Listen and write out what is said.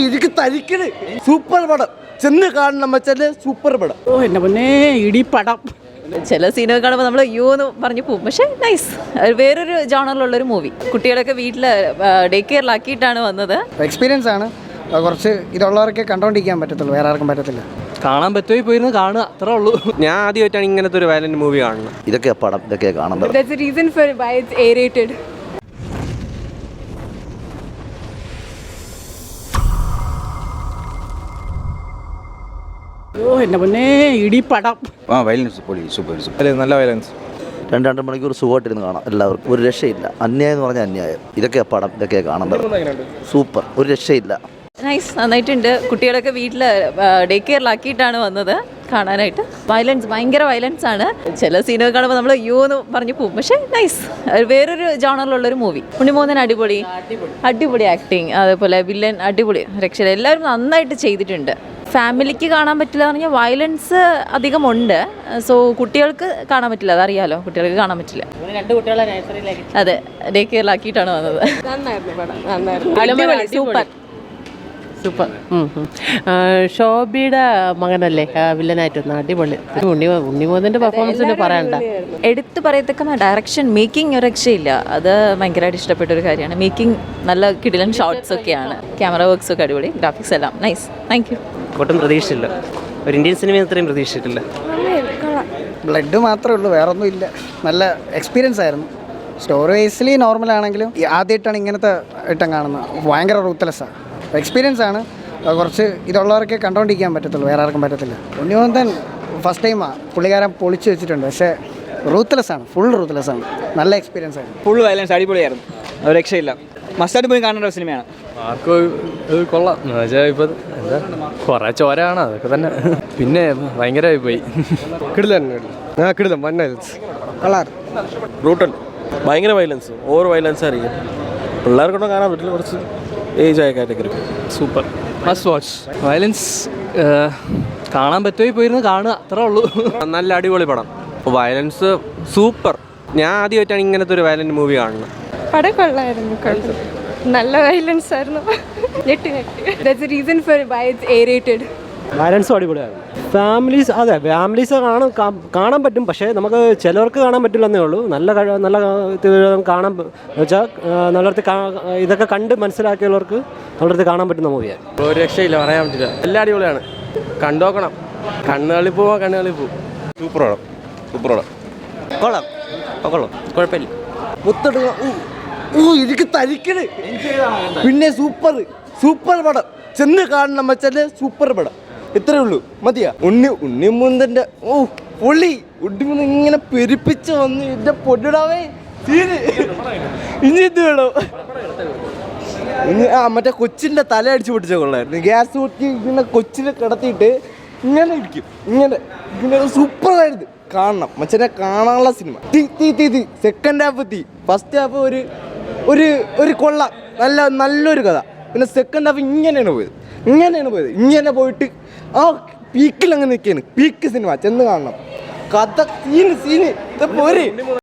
എനിക്ക് തരിക്കണ്. സൂപ്പർ പടം, ചെന്ന് കാണണം വെച്ചാല് സൂപ്പർ പടം. എന്നെ പൊന്നേ ഇടി പടം. ചില സീനൊക്കെ കാണുമ്പോൾ നമ്മൾ അയ്യോ എന്ന് പറഞ്ഞു പോകും. പക്ഷേ നൈസ്, വേറൊരു ജോണറിലുള്ളൊരു മൂവി. കുട്ടികളൊക്കെ വീട്ടിൽ ഡേ കെയറിലാക്കിയിട്ടാണ് വന്നത്. എക്സ്പീരിയൻസ് ആണ്. കുറച്ച് ഇതുള്ളവർക്കേ കണ്ടോണ്ടിരിക്കാൻ പറ്റത്തുള്ളൂ, വേറെ ആർക്കും പറ്റത്തില്ല. കാണാൻ പറ്റുമോ പോയിരുന്ന് കാണുക, അത്രേ ഉള്ളൂ. ഞാൻ ആദ്യമായിട്ടാണ് ഇങ്ങനത്തെ ഒരു വയലന്റ് മൂവി കാണുന്നത്. ഇതൊക്കെ പടം, ഇതൊക്കെ കാണുന്നത്. That's the reason for why it's A-rated. എന്നെ പൊന്നേ ഇടി പടം. വയലൻസ് പൊളി, സൂപ്പർ സൂപ്പർ, നല്ല വയലൻസ്. 2 മണിക്കൂർ സുഖമായിട്ടിരുന്ന് കാണാം എല്ലാവർക്കും. ഒരു രക്ഷയില്ല. അന്യായം എന്ന് പറഞ്ഞാൽ അന്യായം. ഇതൊക്കെ പടം, ഇതൊക്കെ കാണുന്നത്. സൂപ്പർ, ഒരു രക്ഷയില്ല. നൈസ്, നന്നായിട്ടുണ്ട്. കുട്ടികളൊക്കെ വീട്ടിൽ ഡേ കെയറിലാക്കിയിട്ടാണ് വന്നത് കാണാനായിട്ട്. വയലൻസ്, ഭയങ്കര വയലൻസ് ആണ്. ചില സീനൊക്കെ കാണുമ്പോൾ നമ്മൾ അയ്യോ എന്ന് പറഞ്ഞു പോകും. പക്ഷേ നൈസ്, വേറൊരു ജോണറിലുള്ളൊരു മൂവി. ഉണ്ണിമോഹൻ അടിപൊളി ആക്ടിങ്, അതേപോലെ വില്ലൻ അടിപൊളി, രക്ഷയില്ല. എല്ലാവരും നന്നായിട്ട് ചെയ്തിട്ടുണ്ട്. ഫാമിലിക്ക് കാണാൻ പറ്റില്ല എന്ന് പറഞ്ഞാൽ വയലൻസ് അധികമുണ്ട്. സോ കുട്ടികൾക്ക് കാണാൻ പറ്റില്ല, അതറിയാലോ, കുട്ടികൾക്ക് കാണാൻ പറ്റില്ല. 2 കുട്ടികളെ നഴ്സറിയിലേക്ക് അതെ, ഡേ കെയറിലാക്കിയിട്ടാണ് വന്നത്. നന്നായിരുന്നു പടം, നന്നായിരുന്നു. Super super. ശോഭിയുടെ മകനല്ലേ വില്ലനായിട്ട് വന്ന, അടിപൊളി. ഉണ്ണിമോഹൻ്റെ പെർഫോമൻസിന് പറയണ്ട. എടുത്തു പറയത്തക്ക ഡയറക്ഷൻ, മേക്കിംഗ് ഒരു രക്ഷയില്ല. അത് ഭയങ്കരമായിട്ട് ഇഷ്ടപ്പെട്ട ഒരു കാര്യമാണ്. മേക്കിംഗ് നല്ല കിടിലൻ ഷോട്ട്സ് ഒക്കെയാണ്. ക്യാമറ വർക്ക്സ് ഒക്കെ അടിപൊളി, ഗ്രാഫിക്സ് എല്ലാം നൈസ്. Thank you. ഒട്ടും പ്രതീക്ഷയില്ല, ഒരു ഇന്ത്യൻ സിനിമ അത്രയും പ്രതീക്ഷിച്ചിട്ടില്ല. ബ്ലഡ് മാത്രമേ ഉള്ളൂ, വേറെ ഒന്നും ഇല്ല. നല്ല എക്സ്പീരിയൻസ് ആയിരുന്നു. സ്റ്റോറി വൈസ്ലി നോർമലാണെങ്കിലും ആദ്യമായിട്ടാണ് ഇങ്ങനത്തെ ഐറ്റം കാണുന്നത്. ഭയങ്കര റൂത്ത്ലെസ്സാണ്. എക്സ്പീരിയൻസ് ആണ്. കുറച്ച് ഇതുള്ളവർക്കേ കണ്ടോണ്ടിരിക്കാൻ പറ്റത്തുള്ളൂ, വേറെ ആർക്കും പറ്റത്തില്ല. ഉണ്ണിമോഹൻ ഫസ്റ്റ് ടൈമാണ് പുള്ളിക്കാരൻ പൊളിച്ച് വെച്ചിട്ടുണ്ട്. പക്ഷേ റൂത്ത്ലെസ് ആണ്, ഫുൾ റൂത്ത്ലെസ് ആണ്. നല്ല എക്സ്പീരിയൻസ് ആയിരുന്നു. ഫുൾ വയലൻസ് അടിപൊളിയായിരുന്നു, ഒരു രക്ഷയില്ല. മസ്റ്റായിട്ട് പോയി കാണേണ്ട ഒരു സിനിമയാണ്. ആർക്കും ഇത് കൊള്ളാം എന്ന് വെച്ചാൽ ഇപ്പം എന്താ കുറേ ചോരയാണ്, അതൊക്കെ തന്നെ. പിന്നെ ഭയങ്കരമായി പോയി. ബ്രൂട്ടൽ, ഭയങ്കര വയലൻസ്, ഓവർ വയലൻസ് ആയിരിക്കും. പിള്ളേർക്കൊന്നും കാണാൻ പറ്റില്ല, കുറച്ച് ഏജ് ആയ category. Super, must watch. Violence കാണാൻ പറ്റുമോ പോയിരുന്ന് കാണുക, അത്രേ ഉള്ളൂ. നല്ല അടിപൊളി പടം, വയലൻസ് സൂപ്പർ. ഞാൻ ആദ്യമായിട്ടാണ് ഇങ്ങനത്തെ ഒരു വയലന്റ് മൂവി കാണുന്നത്. പടം കൊള്ളായിരുന്നു, നല്ല വയലൻസ് ആയിരുന്നു. That's the reason for why it's A-rated. വയലൻസും അടിപൊളിയായിരുന്നു. ഫാമിലീസ്, അതെ ഫാമിലീസ് കാണാൻ പറ്റും. പക്ഷേ നമുക്ക് ചിലവർക്ക് കാണാൻ പറ്റില്ലെന്നേ ഉള്ളൂ. നല്ല കാണാൻ വെച്ചാൽ നല്ലയിടത്ത് ഇതൊക്കെ കണ്ട് മനസ്സിലാക്കിയവർക്ക് നല്ലയിടത്ത് കാണാൻ പറ്റുന്ന മൂവിയാണ്. ഒരു രക്ഷയില്ല, പറയാൻ പറ്റില്ല. എല്ലാം അടിപൊളിയാണ്, കണ്ടു നോക്കണം. കണ്ണുകളിൽ പോകും. സൂപ്പർ പടം, സൂപ്പർ പടം. കൊള്ളാം, കുഴപ്പമില്ല. എനിക്ക് തരിക്കണ്. പിന്നെ സൂപ്പർ പടം, ചെന്ന് കാണണം വെച്ചാല് സൂപ്പർ പടം. ഇത്രേ ഉള്ളൂ, മതിയാ. ഉണ്ണിമുന്തന്റെ പൊളി. ഉണ്ണിമുന്ത ഇങ്ങനെ പെരുപ്പിച്ച് വന്ന് എന്റെ പൊടിടാവേ തീര്. ഇനി ഇത് വേണോ? മറ്റേ കൊച്ചിന്റെ തല അടിച്ചു പൊട്ടിച്ച കൊള്ളായിരുന്നു. ഗ്യാസ് കുറ്റി ഇങ്ങനെ കൊച്ചിനെ കിടത്തിയിട്ട് ഇങ്ങനെ ഇരിക്കും, ഇങ്ങനെ സൂപ്പറായിരുന്നു. കാണണം മച്ചനെ, കാണാനുള്ള സിനിമ. തീ സെക്കൻഡ് ഹാഫ് തീ. ഫസ്റ്റ് ഹാഫ് ഒരു കൊള്ളാം, നല്ലൊരു കഥ. പിന്നെ സെക്കൻഡ് ഹാഫ് ഇങ്ങനെയാണ് പോയത്. ഇങ്ങനെ പോയിട്ട് ആ പീക്കിൽ അങ്ങ് നിൽക്കുകയാണ്. പീക്ക് സിനിമ, ചെന്ന് കാണണം. കഥ സീന് പോരെ.